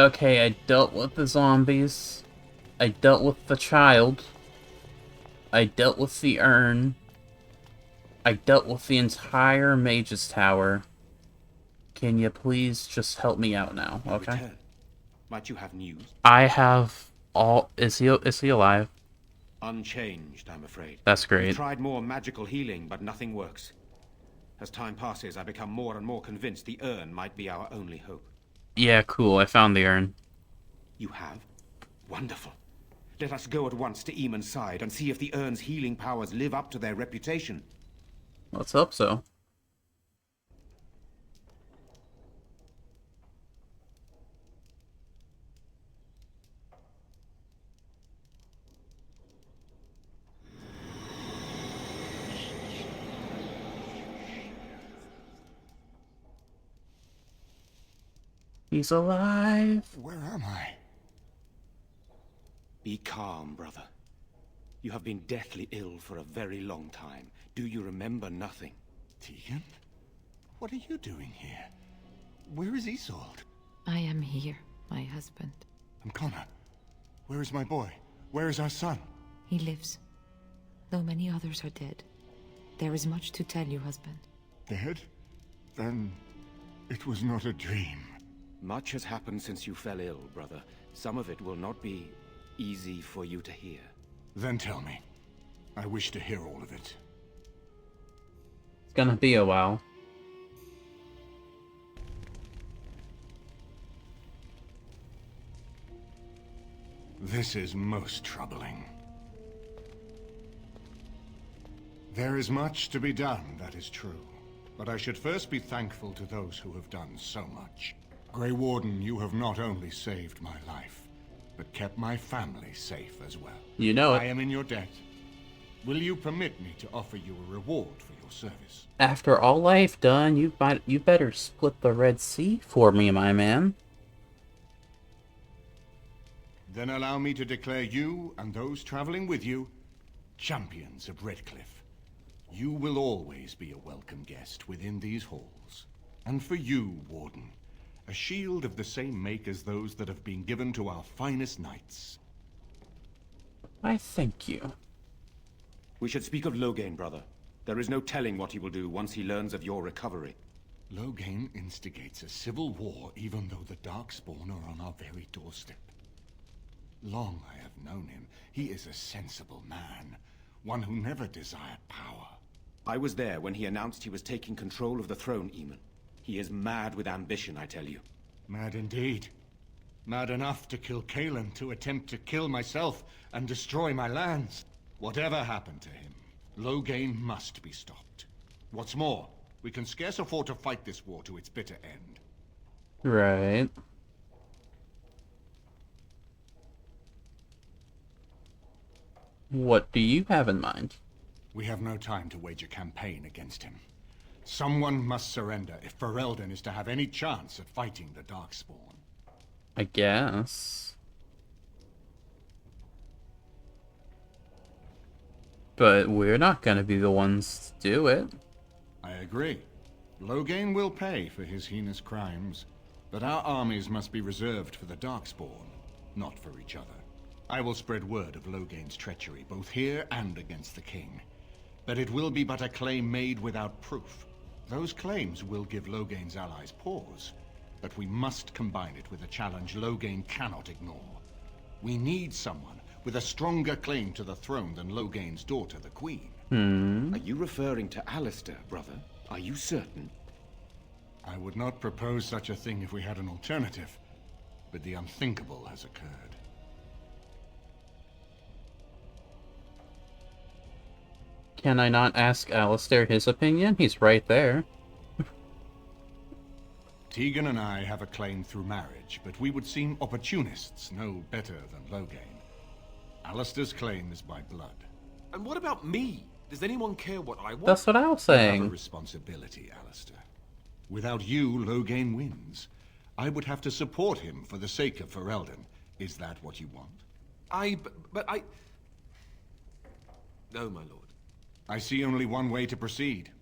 Okay, I dealt with the zombies. I dealt with the child. I dealt with the urn. I dealt with the entire Mage's Tower. Can you please just help me out now, You okay? return. Might you have news? I have all... Is he alive? Unchanged, I'm afraid. That's We've great. tried more magical healing, but nothing works. As time passes, I become more and more convinced the urn might be our only hope. Yeah, cool. I found the urn. You have? Wonderful. Let us go at once to Eamon's side and see if the urn's healing powers live up to their reputation. Let's hope so. He's alive. Where am I? Be calm, brother. You have been deathly ill for a very long time. Do you remember nothing? Tegan? What are you doing here? Where is Isolde? I am here, my husband. And Connor? Where is my boy? Where is our son? He lives, though many others are dead. There is much to tell you, husband. Dead? Then it was not a dream. Much has happened since you fell ill, brother. Some of it will not be easy for you to hear. Then tell me. I wish to hear all of it. It's gonna be a while. This is most troubling. There is much to be done, that is true. But I should first be thankful to those who have done so much. Grey Warden, you have not only saved my life, but kept my family safe as well. You know I it. am in your debt. Will you permit me to offer you a reward for your service? After all I've done, you better split the Red Sea for me, my man. Then allow me to declare you and those traveling with you champions of Redcliffe. You will always be a welcome guest within these halls. And for you, Warden, a shield of the same make as those that have been given to our finest knights. I thank you. We should speak of Loghain, brother. There is no telling what he will do once he learns of your recovery. Loghain instigates a civil war even though the Darkspawn are on our very doorstep. Long I have known him. He is a sensible man, one who never desired power. I was there when he announced he was taking control of the throne, Eamon. He is mad with ambition, I tell you. Mad indeed. Mad enough to kill Cailan, to attempt to kill myself and destroy my lands. Whatever happened to him, Loghain must be stopped. What's more, we can scarce afford to fight this war to its bitter end. Right. What do you have in mind? We have no time to wage a campaign against him. Someone must surrender if Ferelden is to have any chance at fighting the Darkspawn. I guess. But we're not gonna be the ones to do it. I agree. Loghain will pay for his heinous crimes, but our armies must be reserved for the Darkspawn, not for each other. I will spread word of Loghain's treachery, both here and against the king. But it will be but a claim made without proof. Those claims will give Loghain's allies pause, but we must combine it with a challenge Loghain cannot ignore. We need someone with a stronger claim to the throne than Loghain's daughter, the Queen. Are you referring to Alistair, brother? Are you certain? I would not propose such a thing if we had an alternative, but the unthinkable has occurred. Can I not ask Alistair his opinion? He's right there. Tegan and I have a claim through marriage, but we would seem opportunists no better than Loghain. Alistair's claim is by blood. And what about me? Does anyone care what I want? That's what I was You have a saying. responsibility, Alistair. Without you, Loghain wins. I would have to support him for the sake of Ferelden. Is that what you want? But I... No, my lord. I see only one way to proceed.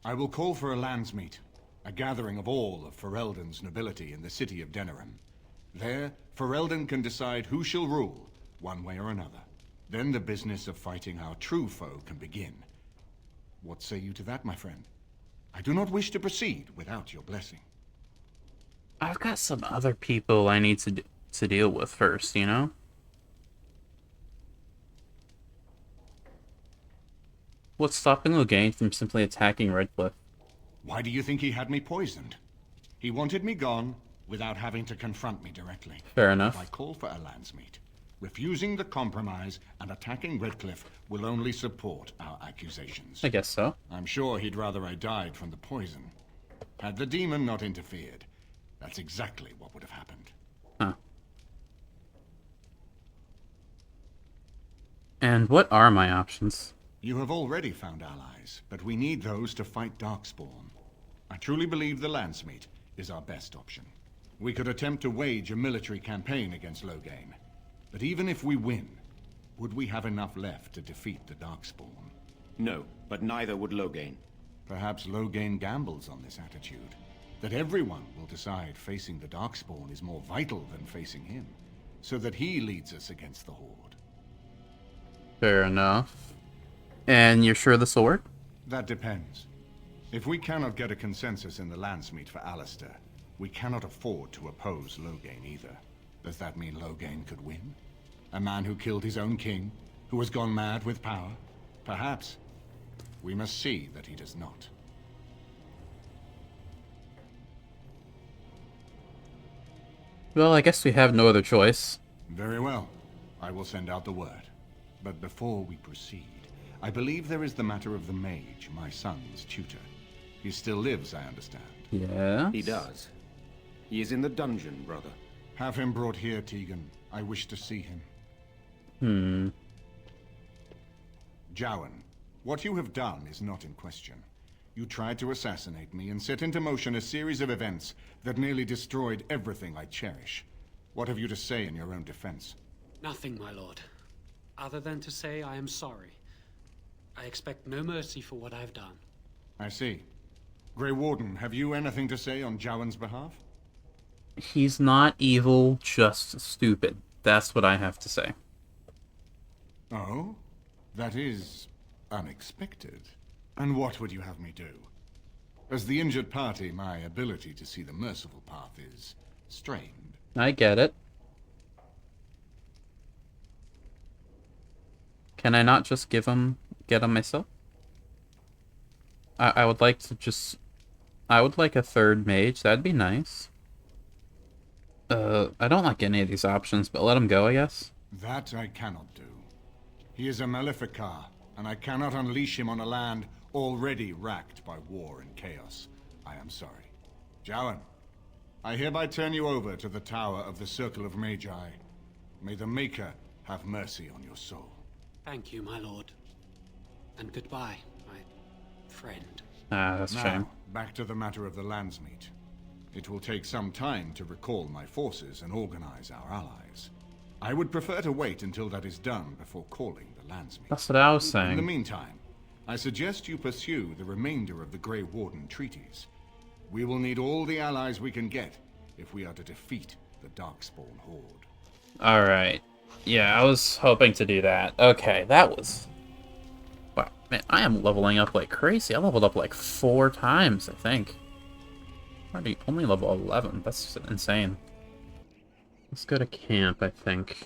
I will call for a landsmeet, a gathering of all of Ferelden's nobility in the city of Denerim. There, Ferelden can decide who shall rule, one way or another. Then the business of fighting our true foe can begin. What say you to that, my friend? I do not wish to proceed without your blessing. I've got some other people I need to deal with first, you know? What's stopping Loghain from simply attacking Redcliffe? Why do you think he had me poisoned? He wanted me gone without having to confront me directly. Fair enough. If I call for a landsmeet, refusing the compromise and attacking Redcliffe will only support our accusations. I guess so. I'm sure he'd rather I died from the poison. Had the demon not interfered, that's exactly what would have happened. Huh. And what are my options? You have already found allies, but we need those to fight Darkspawn. I truly believe the landsmeet is our best option. We could attempt to wage a military campaign against Loghain. But even if we win, would we have enough left to defeat the Darkspawn? No, but neither would Loghain. Perhaps Loghain gambles on this attitude. That everyone will decide facing the Darkspawn is more vital than facing him. So that he leads us against the Horde. Fair enough. And you're sure this will work? That depends. If we cannot get a consensus in the landsmeet for Alistair, we cannot afford to oppose Loghain either. Does that mean Loghain could win? A man who killed his own king, who has gone mad with power? Perhaps. We must see that he does not. Well, I guess we have no other choice. Very well. I will send out the word. But before we proceed, I believe there is the matter of the mage, my son's tutor. He still lives, I understand. Yeah. He does. He is in the dungeon, brother. Have him brought here, Tegan. I wish to see him. Jowan, what you have done is not in question. You tried to assassinate me and set into motion a series of events that nearly destroyed everything I cherish. What have you to say in your own defense? Nothing, my lord. Other than to say I am sorry. I expect no mercy for what I've done. I see. Grey Warden, have you anything to say on Jowan's behalf? He's not evil, just stupid. That's what I have to say. Oh? That is unexpected. And what would you have me do? As the injured party, my ability to see the merciful path is strained. I get it. Can I not just get him myself? I would like to just... I would like a third mage. That'd be nice. I don't like any of these options, but let him go, I guess. That I cannot do. He is a Maleficar, and I cannot unleash him on a land already racked by war and chaos. I am sorry. Jowan, I hereby turn you over to the Tower of the Circle of Magi. May the Maker have mercy on your soul. Thank you, my lord. And goodbye, my friend. Ah, that's a Now, shame. back to the matter of the landsmeet. It will take some time to recall my forces and organize our allies. I would prefer to wait until that is done before calling the landsmeet. That's what I was In the saying. meantime, I suggest you pursue the remainder of the Grey Warden treaties. We will need all the allies we can get if we are to defeat the Darkspawn Horde. Alright. Yeah, I was hoping to do that. Okay, that was... Wow, man, I am leveling up like crazy. I leveled up like 4 times, I think. Already only level 11. That's insane. Let's go to camp, I think.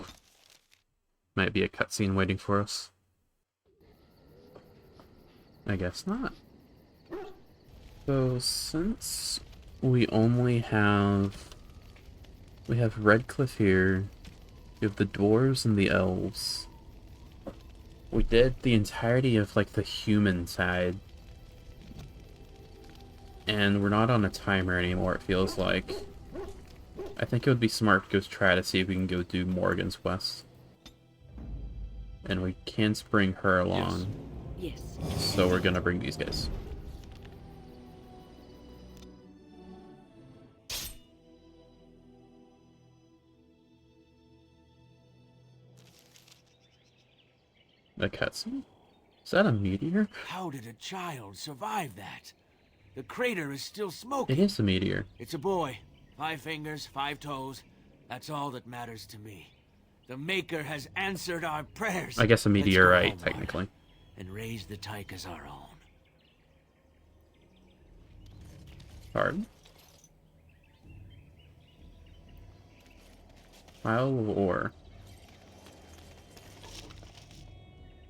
Might be a cutscene waiting for us. I guess not. So, since we only have... We have Redcliffe here. We have the dwarves and the elves. We did the entirety of, like, the human side. And we're not on a timer anymore, it feels like. I think it would be smart to go try to see if we can go do Morgan's quest. And we can't bring her along. Yes. So we're gonna bring these guys. A cutscene? Is that a meteor? How did a child survive that? The crater is still smoking. It is a meteor. It's a boy. 5 fingers, 5 toes. That's all that matters to me. The Maker has answered our prayers. I guess a Let's go meteorite, home, technically. Marta, and raise the Tyke as our own. Pardon? Pile of ore.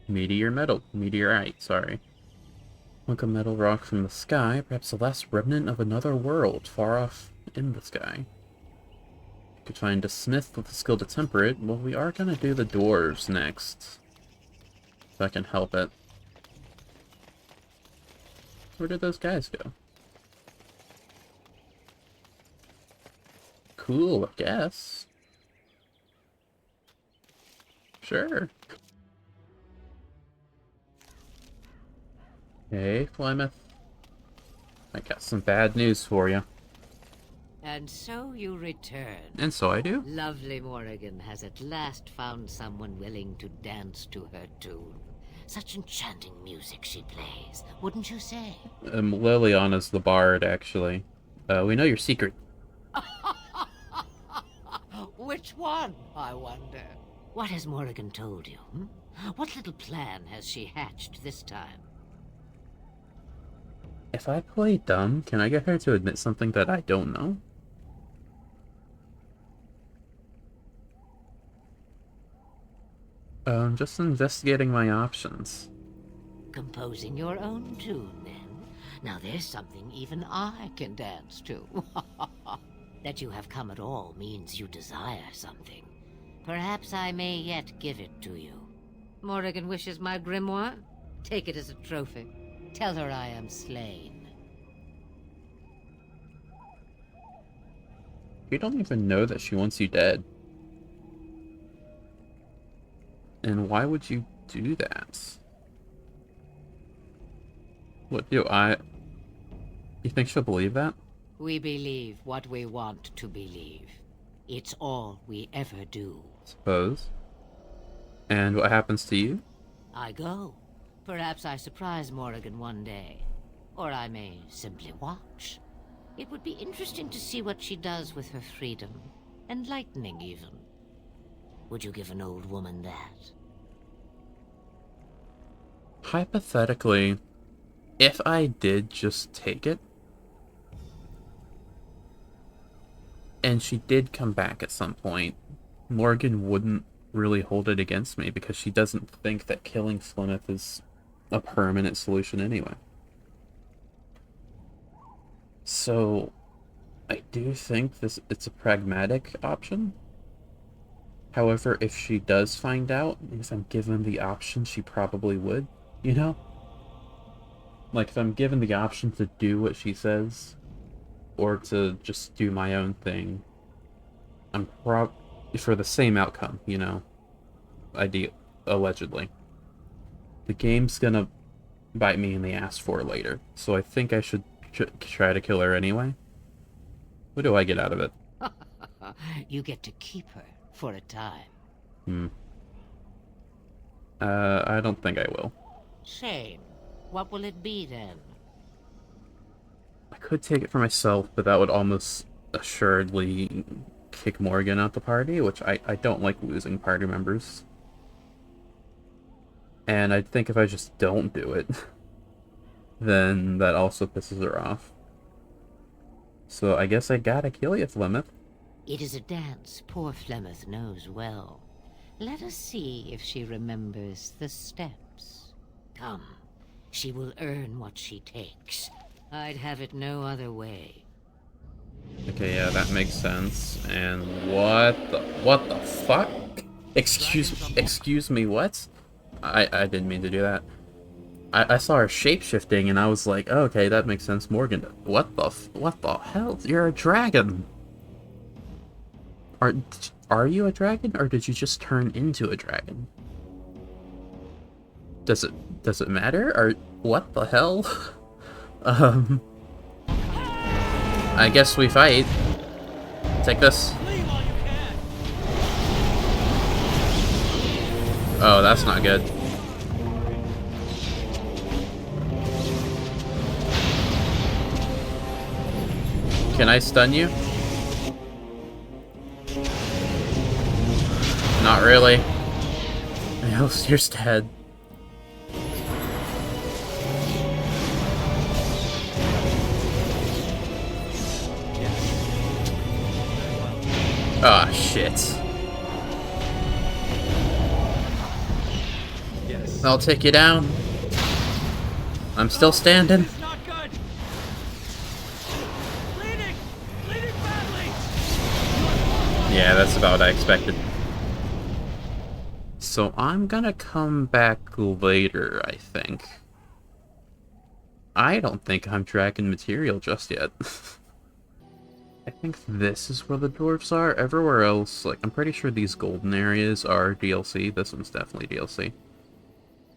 Meteorite, sorry. Like a metal rock from the sky, perhaps the last remnant of another world, far off in the sky. Could find a smith with the skill to temper it. Well, we are gonna do the dwarves next. If I can help it. Where did those guys go? Cool, I guess. Sure. Hey, Plymouth. I got some bad news for you. And so you return. And so I do. Lovely Morrigan has at last found someone willing to dance to her tune. Such enchanting music she plays, wouldn't you say? Liliana's the bard, actually. We know your secret. Which one, I wonder? What has Morrigan told you? What little plan has she hatched this time? If I play dumb, can I get her to admit something that I don't know? Just investigating my options. Composing your own tune, then? Now there's something even I can dance to. That you have come at all means you desire something. Perhaps I may yet give it to you. Morrigan wishes my grimoire? Take it as a trophy. Tell her I am slain. You don't even know that she wants you dead. And why would you do that? What do I... You think she'll believe that? We believe what we want to believe. It's all we ever do. Suppose. And what happens to you? I go. Perhaps I surprise Morrigan one day. Or I may simply watch. It would be interesting to see what she does with her freedom. Enlightening, even. Would you give an old woman that? Hypothetically, if I did just take it, and she did come back at some point, Morgan wouldn't really hold it against me because she doesn't think that killing Flemeth is a permanent solution anyway. So, I do think it's a pragmatic option. However, if she does find out, if I'm given the option, she probably would, you know? Like, if I'm given the option to do what she says, or to just do my own thing, I'm for the same outcome, you know? Allegedly. The game's gonna bite me in the ass for it later, so I think I should try to kill her anyway. What do I get out of it? You get to keep her for a time. I don't think I will. Shame. What will it be then? I could take it for myself, but that would almost assuredly kick Morgan out the party, which I don't like losing party members. And I think if I just don't do it, then that also pisses her off. So I guess I gotta kill you, Flemeth. It is a dance poor Flemeth knows well. Let us see if she remembers the steps. Come, she will earn what she takes. I'd have it no other way. Okay, yeah, that makes sense. And what the fuck? Excuse me, what? I didn't mean to do that. I saw her shape-shifting and I was like, oh, okay, that makes sense. Morgan, what the hell? You're a dragon. Are you a dragon, or did you just turn into a dragon? Does it matter, or what the hell? I guess we fight. Take this. Oh, that's not good. Can I stun you? Not really. You're dead. Ah, shit. Yes. I'll take you down. I'm still standing. It's not good. Bleeding! Bleeding badly! Yeah, that's about what I expected. So I'm gonna come back later, I think. I don't think I'm tracking material just yet. I think this is where the dwarves are. Everywhere else, like, I'm pretty sure these golden areas are DLC. This one's definitely DLC.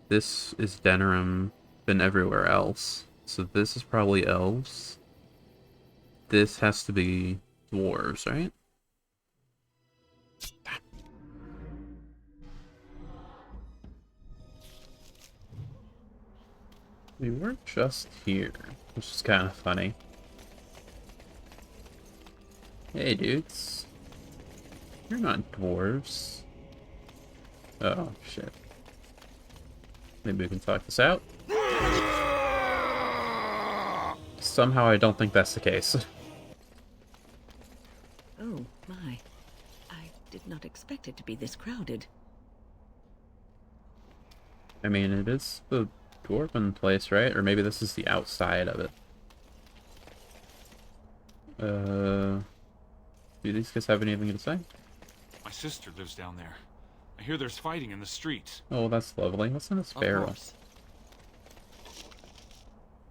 This is Denerim, been everywhere else. So this is probably elves. This has to be dwarves, right? We were just here, which is kind of funny. Hey, dudes. You're not dwarves. Oh, shit. Maybe we can talk this out? Somehow I don't think that's the case. Oh, my. I did not expect it to be this crowded. I mean, it is the dwarven place, right? Or maybe this is the outside of it. Do these guys have anything to say? My sister lives down there. I hear there's fighting in the streets. Oh, that's lovely. What's in a sparrow? course.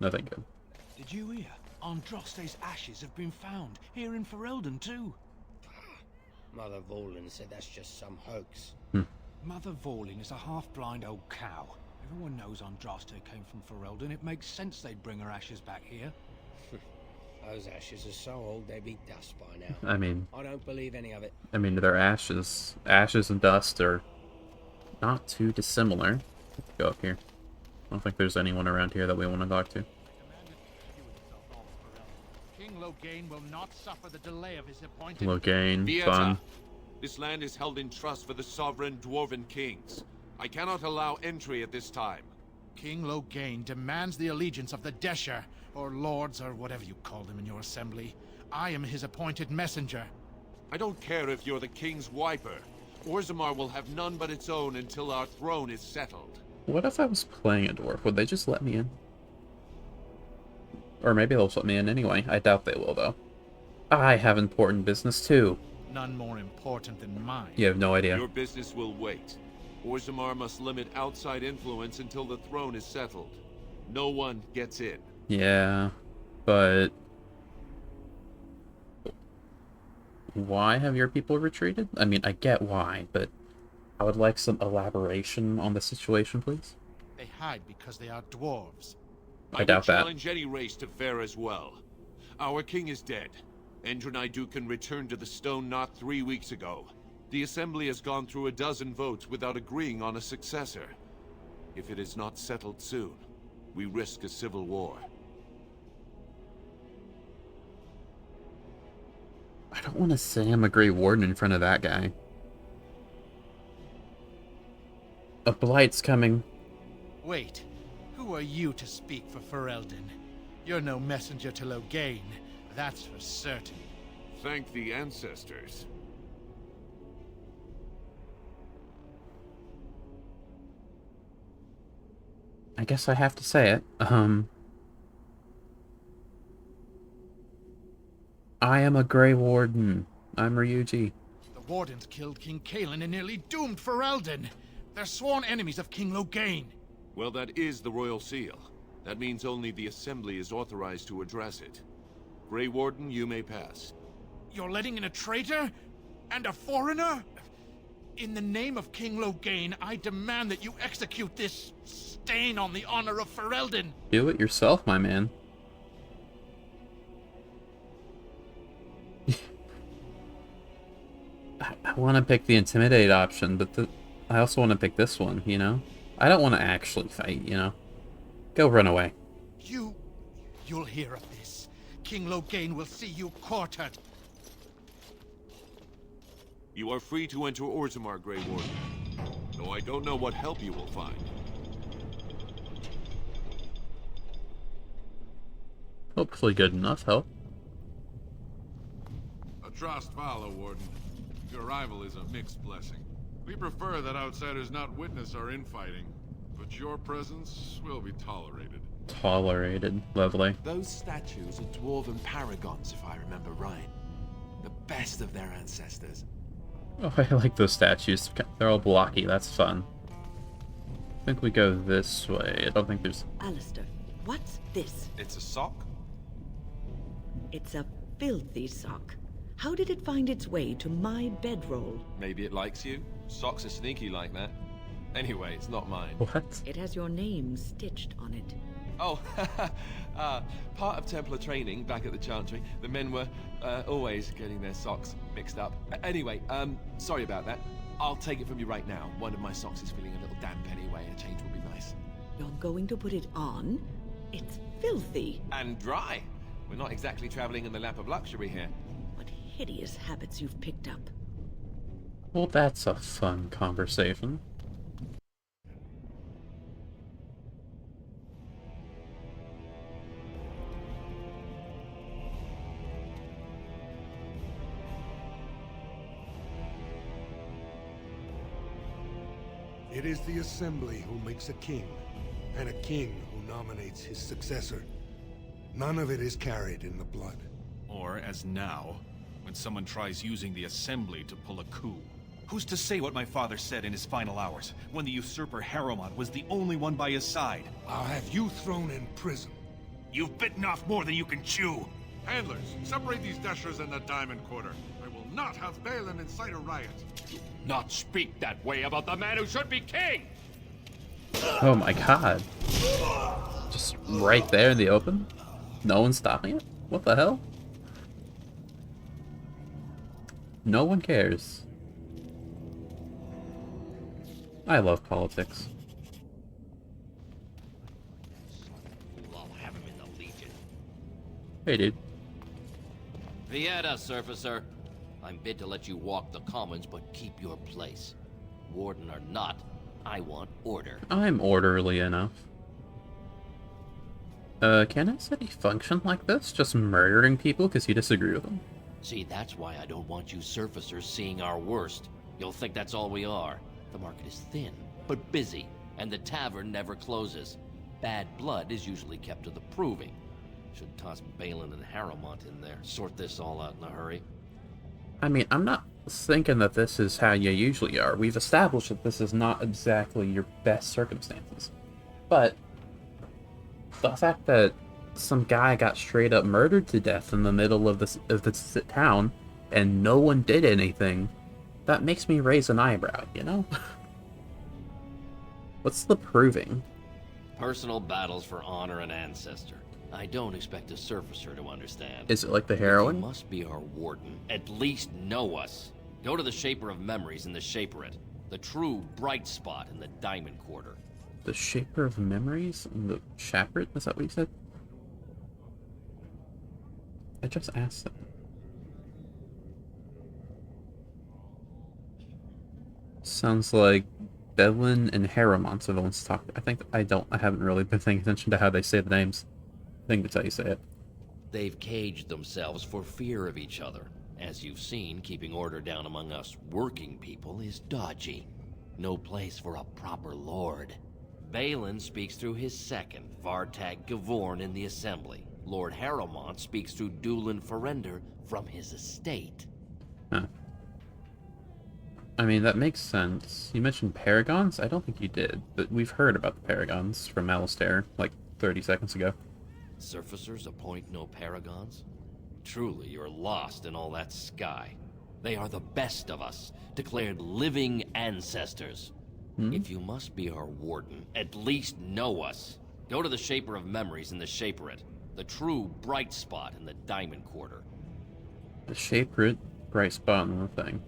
Nothing good. Did you hear? Andraste's ashes have been found here in Ferelden too. Mother Vorlin said that's just some hoax. Mother Vorlin is a half-blind old cow. Everyone knows Andraste came from Ferelden. It makes sense they'd bring her ashes back here. Those ashes are so old they'd be dust by now. I mean, I don't believe any of it. they're ashes. Ashes and dust are not too dissimilar. Let's go up here. I don't think there's anyone around here that we want to talk to. King Loghain will not suffer the delay of his appointed... Loghain, Vieta, fun. this land is held in trust for the sovereign dwarven kings. I cannot allow entry at this time. King Loghain demands the allegiance of the Desher, or lords, or whatever you call them in your assembly. I am his appointed messenger. I don't care if you're the king's wiper. Orzammar will have none but its own until our throne is settled. What if I was playing a dwarf? Would they just let me in? Or maybe they'll let me in anyway. I doubt they will, though. I have important business, too. None more important than mine. You have no idea. Your business will wait. Orzammar must limit outside influence until the throne is settled. No one gets in. Yeah, but... why have your people retreated? I mean, I get why, but I would like some elaboration on the situation, please. They hide because they are dwarves. I doubt that. I challenge any race to fare as well. Our king is dead. Endrunaidukan returned to the Stone Knot 3 weeks ago. The Assembly has gone through a dozen votes without agreeing on a successor. If it is not settled soon, we risk a civil war. I don't want to say I'm a Grey Warden in front of that guy. A Blight's coming. Wait, who are you to speak for Ferelden? You're no messenger to Loghain, that's for certain. Thank the ancestors. I guess I have to say it. I am a Grey Warden. I'm Ryuji. The Wardens killed King Cailan and nearly doomed Ferelden. They're sworn enemies of King Loghain. Well, that is the Royal Seal. That means only the Assembly is authorized to address it. Grey Warden, you may pass. You're letting in a traitor? And a foreigner? In the name of King Loghain, I demand that you execute this stain on the honor of Ferelden. Do it yourself, my man. I want to pick the Intimidate option, but I also want to pick this one, you know? I don't want to actually fight, you know? Go run away. You'll hear of this. King Loghain will see you quartered. You are free to enter Orzammar, Grey Warden. Though I don't know what help you will find. Hopefully good enough help. A trust follow, Warden. Your arrival is a mixed blessing. We prefer that outsiders not witness our infighting, but your presence will be tolerated. Tolerated. Lovely. Those statues are dwarven paragons, if I remember right. The best of their ancestors. Oh, I like those statues. They're all blocky. That's fun. I think we go this way. I don't think there's... Alistair, what's this? It's a sock? It's a filthy sock. How did it find its way to my bedroll? Maybe it likes you. Socks are sneaky like that. Anyway, it's not mine. What? It has your name stitched on it. Oh, part of Templar training back at the Chantry, the men were always getting their socks mixed up. Anyway, sorry about that. I'll take it from you right now. One of my socks is feeling a little damp anyway. A change would be nice. You're going to put it on? It's filthy. And dry. We're not exactly traveling in the lap of luxury here. What hideous habits you've picked up. Well, that's a fun conversation. It is the Assembly who makes a king, and a king who nominates his successor. None of it is carried in the blood. Or, as now, when someone tries using the Assembly to pull a coup. Who's to say what my father said in his final hours, when the usurper Harrowmont was the only one by his side? I'll have you thrown in prison. You've bitten off more than you can chew! Handlers, separate these dashers in the Diamond Quarter. I will not have Balin incite a riot. Not speak that way about the man who should be king! Oh my god. Just right there in the open? No one's stopping it? What the hell? No one cares. I love politics. I'll have him in the Legion. Hey, dude. Vieta, Surfacer. I'm bid to let you walk the commons, but keep your place. Warden or not, I want order. I'm orderly enough. Can a city function like this? Just murdering people because you disagree with them? See, that's why I don't want you surfacers seeing our worst. You'll think that's all we are. The market is thin, but busy, and the tavern never closes. Bad blood is usually kept to the proving. Should toss Balin and Harrowmont in there, sort this all out in a hurry. I mean, I'm not thinking that this is how you usually are. We've established that this is not exactly your best circumstances. But the fact that some guy got straight up murdered to death in the middle of this town, and no one did anything, that makes me raise an eyebrow, you know? What's the proving? Personal battles for honor and ancestor. I don't expect a surfacer to understand. Is it like the heroine? You must be our warden. At least know us. Go to the Shaper of Memories in the Shaperate. The true bright spot in the Diamond Quarter. The Shaper of Memories? In the Shaperate? Is that what you said? I just asked that. Sounds like Bedlin and Harrowmont are the ones to talk. I haven't really been paying attention to how they say the names. I think that's how you say it. They've caged themselves for fear of each other. As you've seen, keeping order down among us working people is dodgy. No place for a proper lord. Balin speaks through his second, Vartag Gavorn, in the Assembly. Lord Harrowmont speaks through Dulin Ferender from his estate. Huh. I mean, that makes sense. You mentioned Paragons? I don't think you did, but we've heard about the Paragons from Alistair, like 30 seconds ago. Surfacers appoint no paragons? Truly, you're lost in all that sky. They are the best of us, declared living ancestors. If you must be our warden, at least know us. Go to the Shaper of Memories in the Shaperate, the true bright spot in the Diamond Quarter. The Shaperate, bright spot in the thing.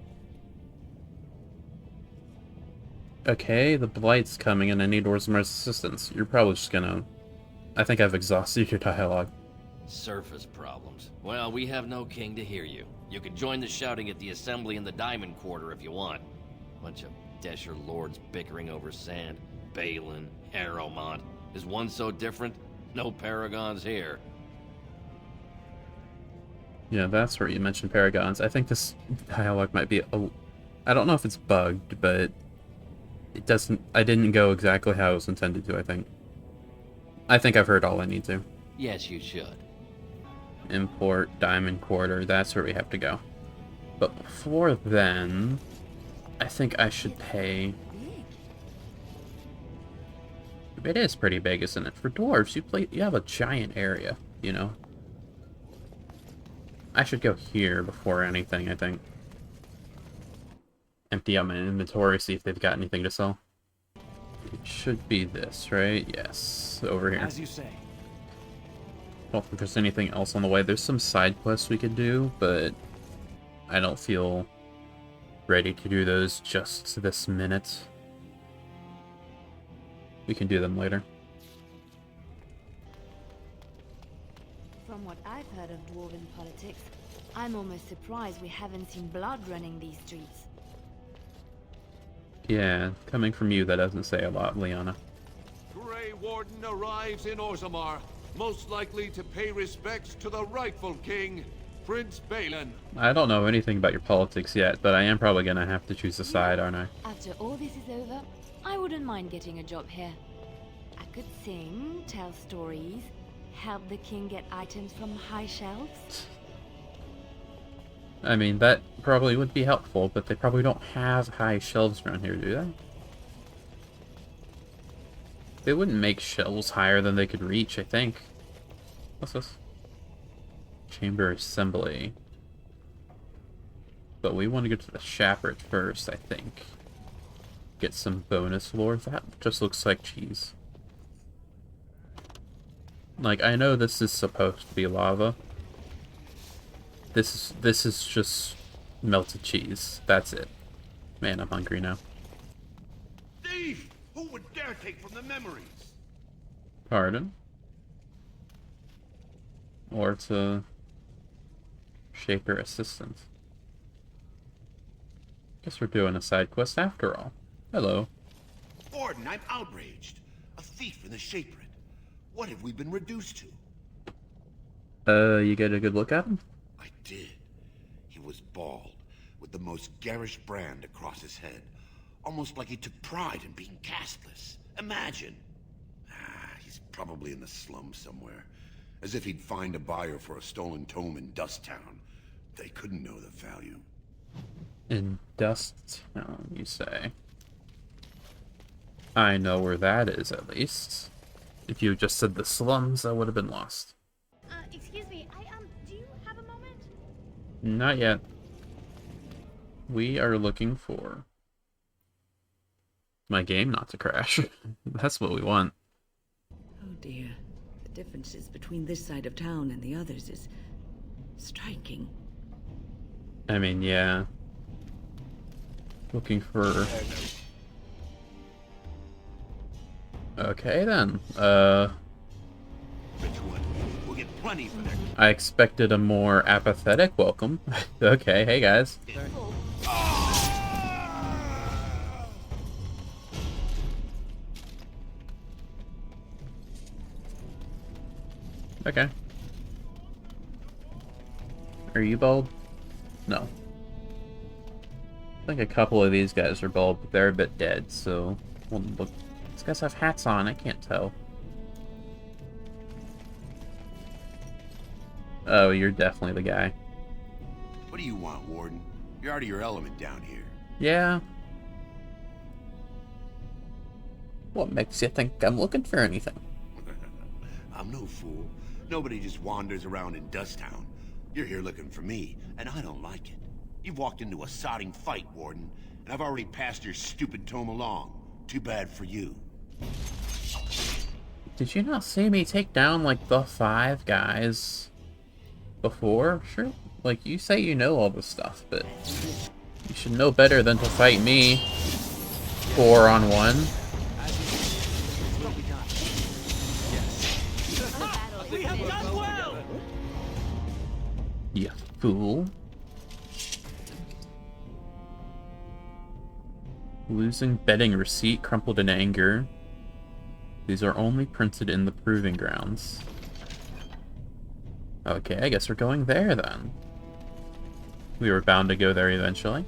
Okay, the Blight's coming and I need Orzammar's assistance. You're probably just gonna... I think I've exhausted your dialogue. Surface problems. Well, we have no king to hear you. You can join the shouting at the assembly in the Diamond Quarter if you want. Bunch of Desher lords bickering over sand. Balin, Harrowmont. Is one so different? No paragons here. Yeah, that's where you mentioned paragons. I think this dialogue might be I don't know if it's bugged, but it doesn't... I didn't go exactly how it was intended to, I think. I think I've heard all I need to. Yes, you should. Import, Diamond Quarter, that's where we have to go. But before then, I think I should pay... It is pretty big, isn't it? For dwarves, you have a giant area, you know? I should go here before anything, I think. Empty out my inventory, see if they've got anything to sell. It should be this, right? Yes, over here. As you say. I don't think there's anything else on the way. There's some side quests we could do, but I don't feel ready to do those just this minute. We can do them later. From what I've heard of dwarven politics, I'm almost surprised we haven't seen blood running these streets. Yeah, coming from you, that doesn't say a lot, Liana. Grey Warden arrives in Orzammar, most likely to pay respects to the rightful king, Prince Balin. I don't know anything about your politics yet, but I am probably gonna have to choose a side, aren't I? After all this is over, I wouldn't mind getting a job here. I could sing, tell stories, help the king get items from high shelves. I mean, that probably would be helpful, but they probably don't have high shelves around here, do they? They wouldn't make shelves higher than they could reach, I think. What's this? Chamber Assembly. But we want to get to the Shaprit first, I think. Get some bonus lore. That just looks like cheese. Like, I know this is supposed to be lava. This is just melted cheese. That's it. Man, I'm hungry now. Thief! Who would dare take from the memories? Pardon? Or to Shaper Assistant. Guess we're doing a side quest after all. Hello. Warden, I'm outraged. A thief in the Shapered. What have we been reduced to? You get a good look at him? I did. He was bald, with the most garish brand across his head. Almost like he took pride in being castless. Imagine. He's probably in the slums somewhere. As if he'd find a buyer for a stolen tome in Dust Town. They couldn't know the value. In Dust Town, you say? I know where that is, at least. If you just said the slums, I would have been lost. Excuse me, do you have a moment? Not yet. We are looking for my game not to crash. That's what we want. Oh dear. The differences between this side of town and the others is striking. I mean, yeah. Looking for... Okay, then. We'll get plenty for their... I expected a more apathetic welcome. Okay, hey guys. Okay. Are you bald? No. I think a couple of these guys are bald, but they're a bit dead, so... Well, look, these guys have hats on, I can't tell. Oh, you're definitely the guy. What do you want, Warden? You're out of your element down here. Yeah. What makes you think I'm looking for anything? I'm no fool. Nobody just wanders around in Dust Town. You're here looking for me, and I don't like it. You've walked into a sodding fight, Warden, and I've already passed your stupid tome along. Too bad for you. Did you not see me take down, like, the 5 guys before? Sure. Like, you say you know all this stuff, but you should know better than to fight me 4-on-1. We have done well! You fool. Losing betting receipt, crumpled in anger. These are only printed in the proving grounds. Okay, I guess we're going there then. We were bound to go there eventually.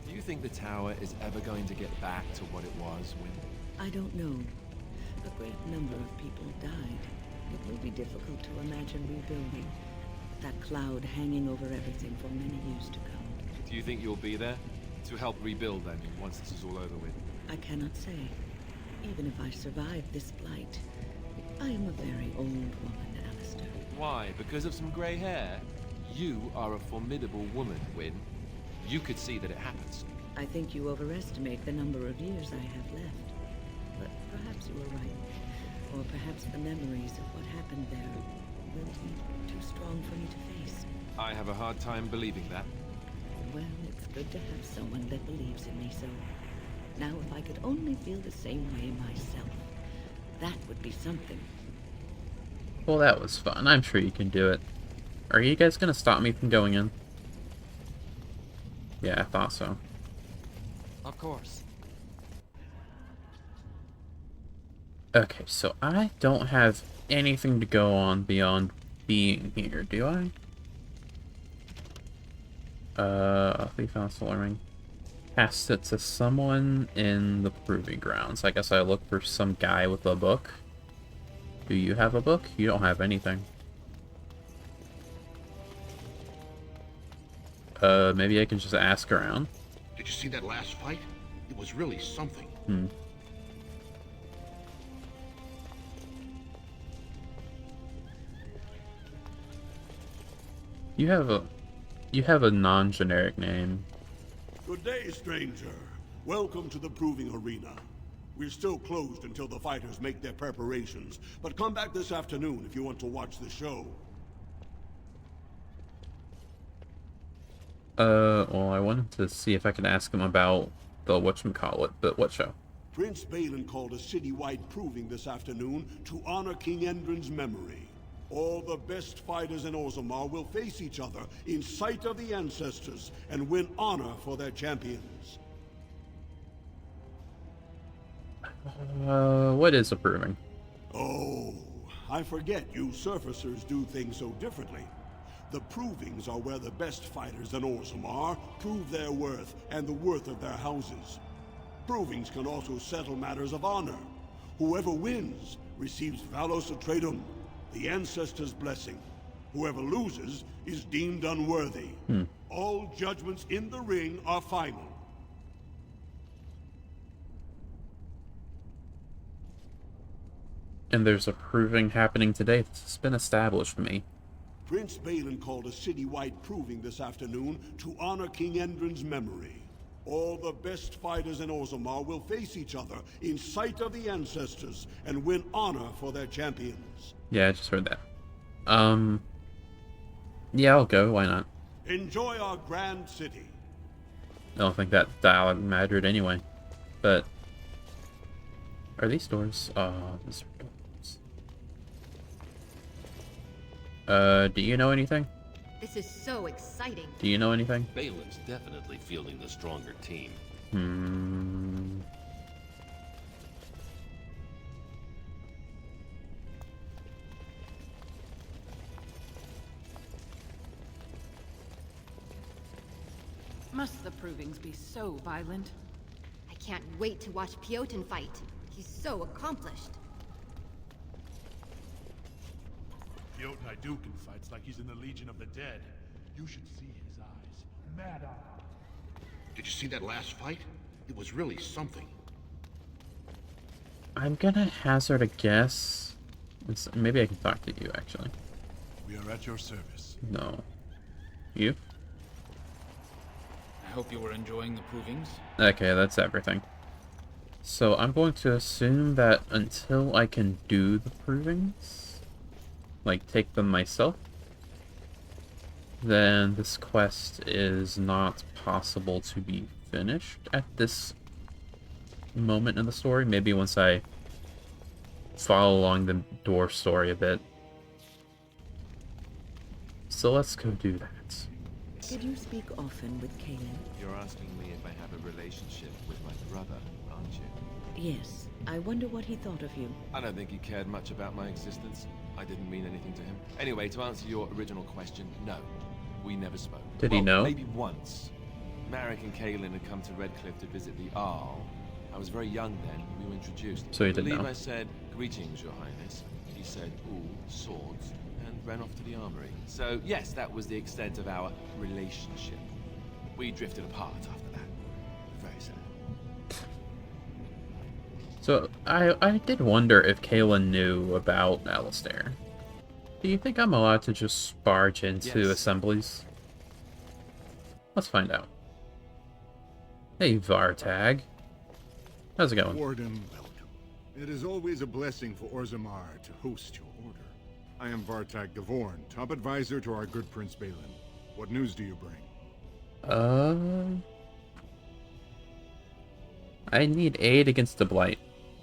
Do you think the tower is ever going to get back to what it was when... I don't know. A great number of people died. It will be difficult to imagine rebuilding. That cloud hanging over everything for many years to come. Do you think you'll be there? To help rebuild then, once this is all over with? I cannot say. Even if I survive this blight, I am a very old woman, Alistair. Why? Because of some grey hair? You are a formidable woman, Wynne. You could see that it happens. I think you overestimate the number of years I have left. But perhaps you are right. Or perhaps the memories of what happened there will be too strong for me to face. I have a hard time believing that. Well, it's good to have someone that believes in me so. Now, if I could only feel the same way myself, that would be something. Well, that was fun. I'm sure you can do it. Are you guys gonna stop me from going in? Yeah, I thought so. Of course. Okay, so I don't have anything to go on beyond being here, do I? Thief House Alarming. Passed it to someone in the proving grounds. I guess I look for some guy with a book. Do you have a book? You don't have anything. Maybe I can just ask around. Did you see that last fight? It was really something. You have a non-generic name. Good day, stranger. Welcome to the proving arena. We're still closed until the fighters make their preparations, but come back this afternoon if you want to watch the show. Well, I wanted to see if I could ask him about the whatchamacallit, but what show? Prince Balin called a citywide proving this afternoon to honor King Endrin's memory. All the best fighters in Orzammar will face each other in sight of the ancestors and win honor for their champions. What is a proving? Oh, I forget you surfacers do things so differently. The provings are where the best fighters in Orzammar prove their worth and the worth of their houses. Provings can also settle matters of honor. Whoever wins receives Valos Atreitum, the ancestors' blessing. Whoever loses is deemed unworthy. All judgments in the ring are final. And there's a proving happening today. This has been established to me. Prince Balin called a citywide proving this afternoon to honor King Endrin's memory. All the best fighters in Orzammar will face each other in sight of the ancestors and win honor for their champions. Yeah, I just heard that. Yeah, I'll go. Why not? Enjoy our grand city. I don't think that dialogue mattered anyway. But are these doors? These are doors. Do you know anything? This is so exciting. Do you know anything? Balin's definitely fielding the stronger team. Must the provings be so violent? I can't wait to watch Piotr fight. He's so accomplished. Piotr Dukin fights like he's in the Legion of the Dead. You should see his eyes. Mad eye. Did you see that last fight? It was really something. I'm gonna hazard a guess. Maybe I can talk to you, actually. We are at your service. No. You? I hope you were enjoying the provings. Okay, that's everything. So I'm going to assume that until I can do the provings, like take them myself, then this quest is not possible to be finished at this moment in the story. Maybe once I follow along the door story a bit. So let's go do that. Did you speak often with Kaelin? You're asking me if I have a relationship with my brother, aren't you? Yes. I wonder what he thought of you. I don't think he cared much about my existence. I didn't mean anything to him. Anyway, to answer your original question, no. We never spoke. Did he know? Maybe once. Marek and Kaelin had come to Redcliffe to visit the Arl. I was very young then. We were introduced. So he I didn't believe know. I said, "Greetings, Your Highness." He said, "Ooh, swords," and ran off to the armory. So, yes, that was the extent of our relationship. We drifted apart after that. Very sad. So, I did wonder if Kaelin knew about Alistair. Do you think I'm allowed to just barge into Yes. assemblies? Let's find out. Hey, Vartag. How's it going? Warden, welcome. It is always a blessing for Orzammar to host your order. I am Vartag Gavorn, top advisor to our good Prince Balin. What news do you bring? I need aid against the Blight.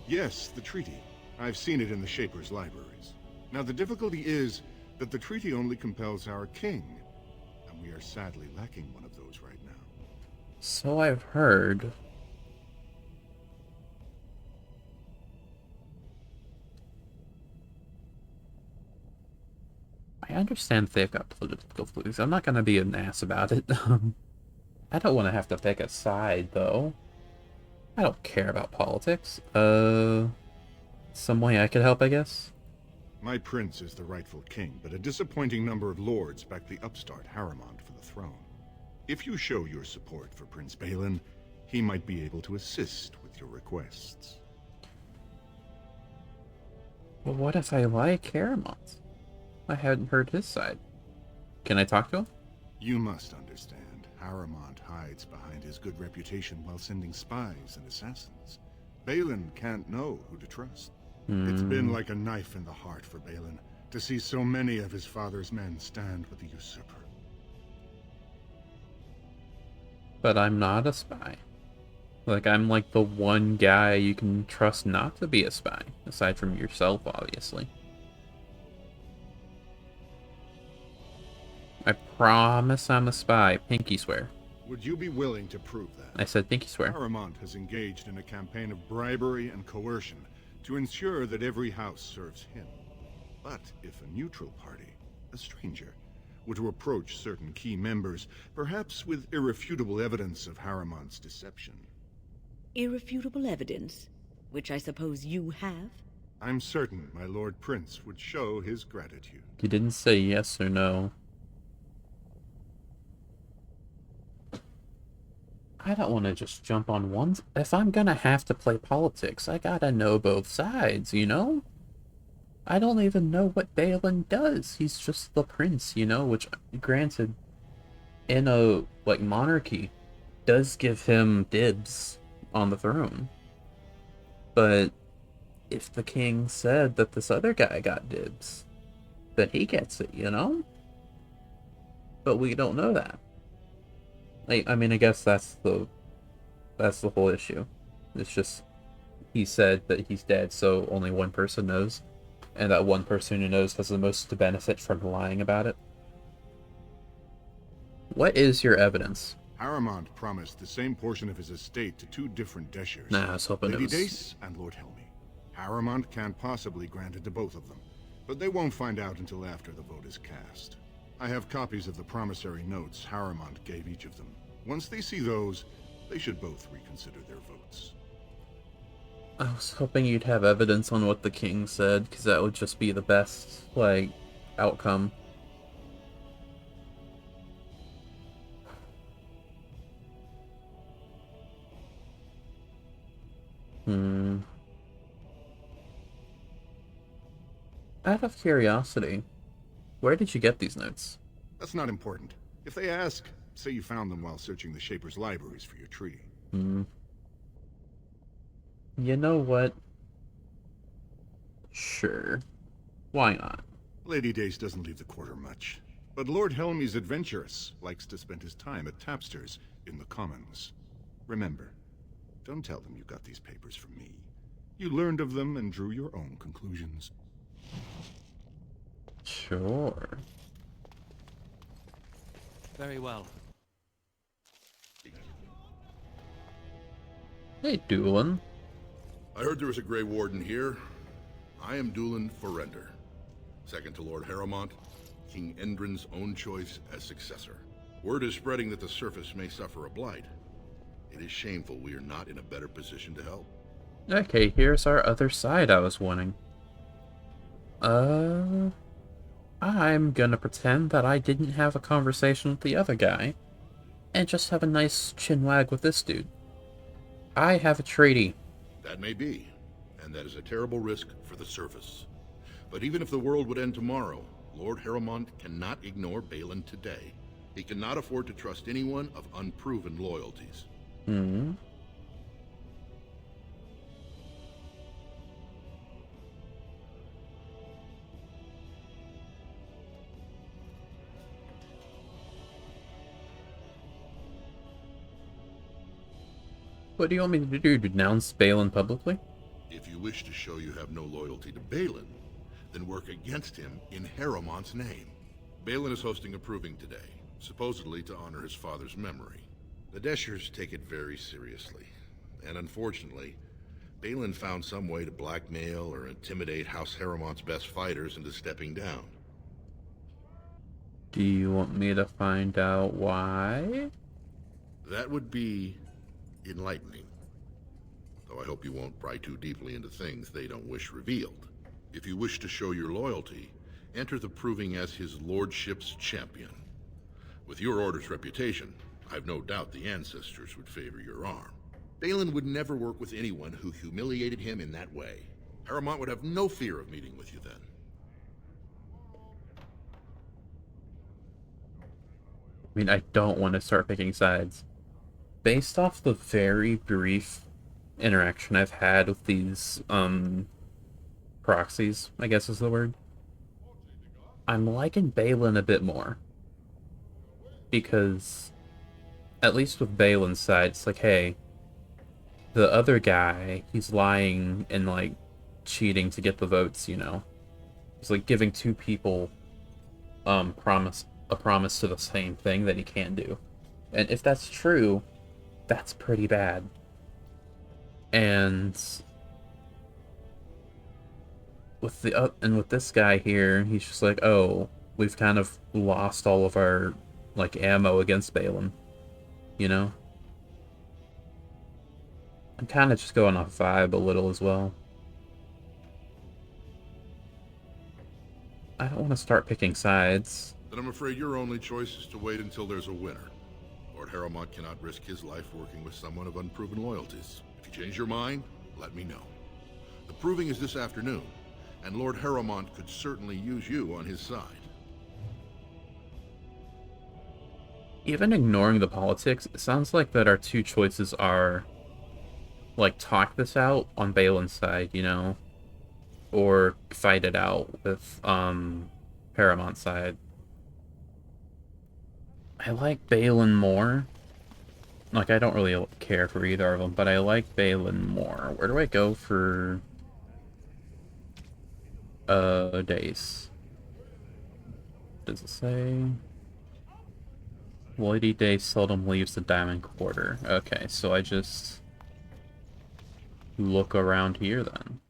Yes, the treaty. I've seen it in the Shaper's libraries. Now, the difficulty is that the treaty only compels our king, and we are sadly lacking one of those right now. So I've heard. I understand they've got political views. I'm not going to be an ass about it. I don't want to have to pick a side, though. I don't care about politics. Some way I could help, I guess? My prince is the rightful king, but a disappointing number of lords back the upstart Harrimond for the throne. If you show your support for Prince Balin, he might be able to assist with your requests. Well, what if I like Harrimond? I hadn't heard his side. Can I talk to him? You must understand, Harrimond hides behind his good reputation while sending spies and assassins. Balin can't know who to trust. It's been like a knife in the heart for Balin to see so many of his father's men stand with the usurper. But I'm not a spy. Like, I'm like the one guy you can trust not to be a spy, aside from yourself, obviously. I promise I'm a spy. Pinky swear. Would you be willing to prove that? I said pinky swear. Harrimond has engaged in a campaign of bribery and coercion to ensure that every house serves him. But if a neutral party, a stranger, were to approach certain key members, perhaps with irrefutable evidence of Harrimond's deception. Irrefutable evidence? Which I suppose you have? I'm certain my Lord Prince would show his gratitude. You didn't say yes or no. I don't want to just jump on one. If I'm gonna have to play politics, I gotta know both sides, you know? I don't even know what Balin does. He's just the prince, you know? Which, granted, in a, like, monarchy, does give him dibs on the throne. But if the king said that this other guy got dibs, then he gets it, you know? But we don't know that. I mean, I guess that's the whole issue. It's just, he said that he's dead, so only one person knows. And that one person who knows has the most to benefit from lying about it. What is your evidence? Harrimond promised the same portion of his estate to two different Deshers. Nah, I was hoping Lady it was... Dace and Lord Helmy. Harrimond can't possibly grant it to both of them, but they won't find out until after the vote is cast. I have copies of the promissory notes Harrimond gave each of them. Once they see those, they should both reconsider their votes. I was hoping you'd have evidence on what the king said, because that would just be the best, like, outcome. Out of curiosity, where did you get these notes? That's not important. If they ask, say you found them while searching the Shaper's libraries for your treaty. You know what? Sure. Why not? Lady Dace doesn't leave the quarter much, but Lord Helmy's adventurous, likes to spend his time at tapsters in the Commons. Remember, don't tell them you got these papers from me. You learned of them and drew your own conclusions. Sure. Very well. Hey, Doolin. I heard there was a Grey Warden here. I am Doolin Forrender, second to Lord Harrowmont, King Endrin's own choice as successor. Word is spreading that the surface may suffer a blight. It is shameful we are not in a better position to help. Okay, here's our other side I was wanting. I'm gonna pretend that I didn't have a conversation with the other guy, and just have a nice chinwag with this dude. I have a treaty. That may be, and that is a terrible risk for the surface. But even if the world would end tomorrow, Lord Harrowmont cannot ignore Balin today. He cannot afford to trust anyone of unproven loyalties. Hmm. What do you want me to do? Denounce Balin publicly? If you wish to show you have no loyalty to Balin, then work against him in Harrowmont's name. Balin is hosting a proving today, supposedly to honor his father's memory. The Deshers take it very seriously, and unfortunately, Balin found some way to blackmail or intimidate House Harrowmont's best fighters into stepping down. Do you want me to find out why? That would be enlightening. Though I hope you won't pry too deeply into things they don't wish revealed. If you wish to show your loyalty, enter the proving as his lordship's champion. With your order's reputation, I've no doubt the ancestors would favor your arm. Balin would never work with anyone who humiliated him in that way. Harrowmont would have no fear of meeting with you then. I mean, I don't want to start picking sides. Based off the very brief interaction I've had with these, proxies, I guess is the word, I'm liking Balin a bit more. Because, at least with Balin's side, it's like, hey, the other guy, he's lying and, like, cheating to get the votes, you know? He's, like, giving two people, a promise to the same thing that he can't do. And if that's true, that's pretty bad. And with with this guy here, he's just like, oh, we've kind of lost all of our, like, ammo against Balin, you know? I'm kind of just going off vibe a little as well. I don't want to start picking sides. Then I'm afraid your only choice is to wait until there's a winner. Lord Harrowmont cannot risk his life working with someone of unproven loyalties. If you change your mind, let me know. The proving is this afternoon, and Lord Harrowmont could certainly use you on his side. Even ignoring the politics, it sounds like that our two choices are, like, talk this out on Balin's side, you know? Or fight it out with, Paramount's side. I like Balin more. Like, I don't really care for either of them, but I like Balin more. Where do I go for days? Does it say? Lady Day seldom leaves the Diamond Quarter. Okay, so I just look around here then.